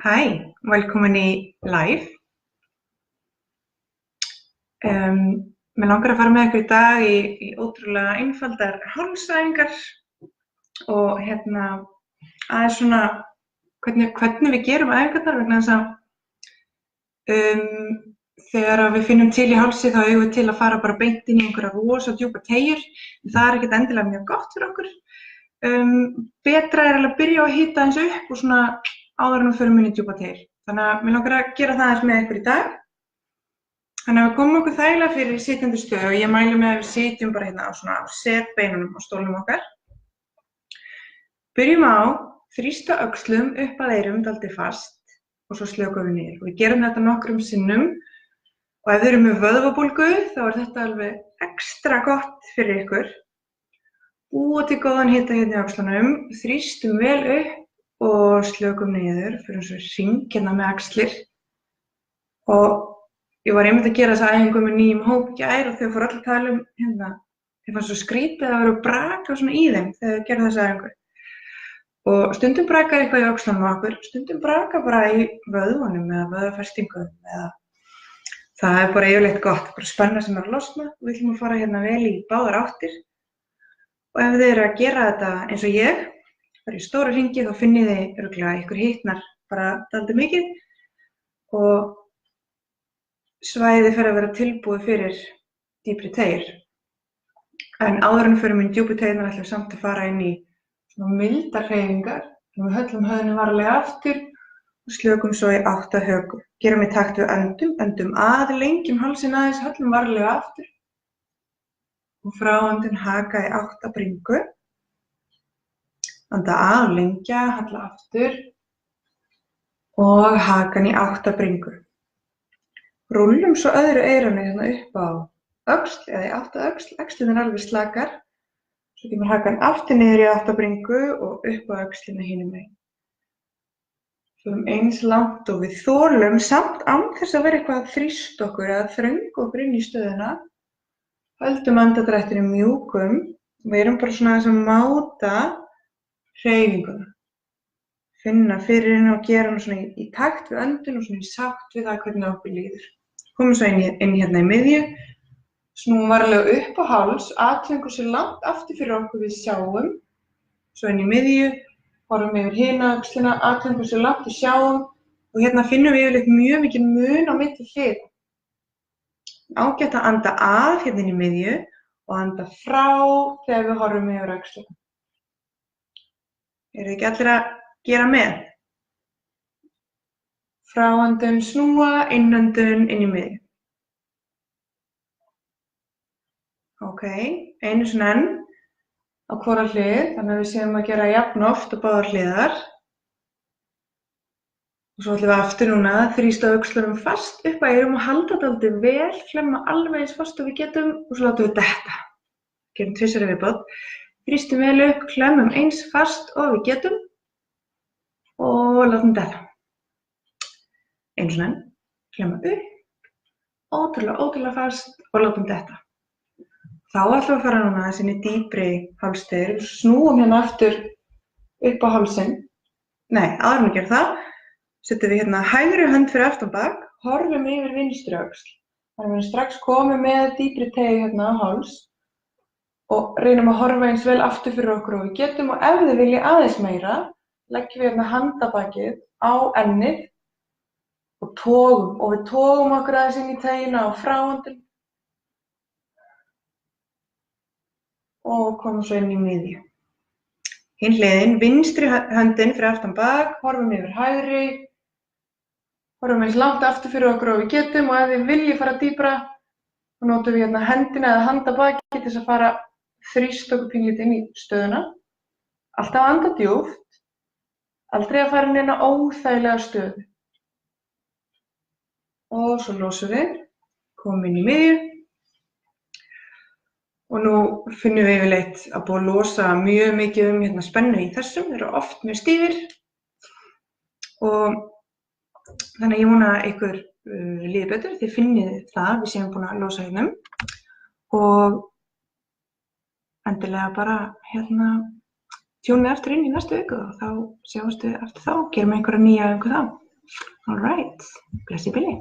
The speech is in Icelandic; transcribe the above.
Hæ, velkomin í live. Mig langar að fara með ykkur í dag í ótrúlega einfaldar hálsæfingar og aðeins svona hvernig við gerum æfingarnar vegna þess að þegar við finnum til í hálsi þá eigum við til að fara bara beint inn í einhverja rosa djúpa teygjur. Það er ekkert endilega mjög gott fyrir okkur. Betra er að byrja að hita eins upp og svona áður en við förum inn í djúpa teygjur. Þannig að mig langar að gera það aðeins með ykkur í dag. Þannig að við komum okkur þægilega fyrir sitjandi stöðu og ég mæli með að við sitjum bara hérna á setbeinunum á stólnum okkar. Byrjum á þrýsta öxlum upp að eyrum dálítið fast og svo slökum við niður. Við gerum þetta nokkrum sinnum og ef þið eru með vöðvabólgu þá er þetta alveg ekstra gott fyrir ykkur. Búa til góðan hita hérna í öxlunum, þrýstum vel upp og slökum niður fyrir svo hring hérna með axlir. Og ég var einmitt að gera þessa æfingu með nýjum hóp í gær og þau fóru allir að tala þeir fannst svo skrítið að vera að braka svona í þeim þegar þau gerðu þessa æfingu. Og stundum brakar eitthvað í öxlunum á okkur, stundum brakar bara í vöðvunum eða vöðvafestingum eða það er bara yfirleitt gott, bara spenna sem er að losna og við ætlum að fara hérna vel í báðar áttir. Og ef þið eru að gera þetta eins og ég, bara í stóra hringi þá finnið þið örugglega að ykkur hitnar bara dálítið mikið og svæðið fer að vera tilbúið fyrir dýpri teygjur. En áður en við förum inn í djúpu teygjurnar ætlum við samt að fara inn í svona mildar hreyfingar. Við höllum höfðinu varlega aftur og slökum svo í 8 höku. Gerum í takt við öndum að, lengjum hálsinn aðeins, höllum varlega aftur. Og frá öndun haka í 8 bringu. Anda að og lengja, halla aftur. Og hakan í 8 bringu. Rúllum svo öðru eyranu hérna upp á öxl eða í 8 öxl, öxlin er alveg slakar. Svo kemur hakan aftur niður í 8 bringu og upp á öxlina hinum megin. Förum eins langt og við þolum samt án þess að vera eitthvað að þrýsta okkur eða þrönga okkur inn í stöðuna. Höldum andardrættinu mjúkum. Við erum bara svona aðeins að máta hreyfinguna. Finna fyrir henni og gera henni svona í takt við öndun og svona í sátt við það hvernig okkur líður. Komum svo inn hérna í miðju, snúum varlega upp á háls, athugum sér langt aftur fyrir okkur við sjáum, svo inn í miðju, horfum yfir hina öxlina, athugum sér langt við sjáum og hérna finnum við yfirleitt mjög mikið mun á milli hliða. Ágætt að anda að hérna inn í miðju og anda frá þegar við horfum yfir öxlina. Eru ekki allir að gera með? Fráöndun snúa, innöndun inn í miðju. Ok, einu sinni enn á hvora hlið, þannig að við séum að gera jafnoft á báðar hliðar. Og svo ætlum við aftur núna að þrýsta öxlunum fast upp að eyrum og halda dálítið vel, klemma alveg eins fast og við getum og svo látum við detta. Gerum tvisvar í viðbót. Þrýstum vel upp, klemmum eins fast og við getum og látum detta. Einu sinni enn, klemma upp, ótrúlega fast og látum detta. Þá ætlum við að fara núna aðeins inn í dýpri hálsteygjur, snúum hérna aftur upp á hálsinn. Nei, áður en að gera það, setjum við hérna hægri hönd fyrir aftan bak, horfum yfir vinstri öxl. Þannig að við erum strax komið með dýpri teygju hérna á háls og reynum að horfa eins vel aftur fyrir okkur og við getum og ef þið viljið aðeins meira, leggjum við hérna handabakið á ennið og við togum okkur aðeins inn í teygjuna á fráöndun og komum svo inn í miðju. Hinn hliðin, vinstri höndin fyrir aftan bak, horfum yfir hægri, horfum eins langt aftur fyrir okkur og við getum og ef þið viljið fara dýpra, þá notum við hérna hendina eða handabakið til þess að fara þrýst okkur pínlítið inn í stöðuna. Alltaf að anda djúpt, aldrei að fara inn í eina óþægilega stöðu. Og svo losum við, komum inn í miðju. Og nú finnum við yfirleitt að búið að losa mjög mikið hérna spennu í þessum, þeir eru oft mjög stífir. Og þannig að ég vona að ykkur líði betur, þið finnið það, við séum búin að losa hérna. Og endilega bara hérna tjónið aftur inn í næstu viku og þá sjáumst við eftir þá, gerum einhverja nýja þá. All right, bless í bili.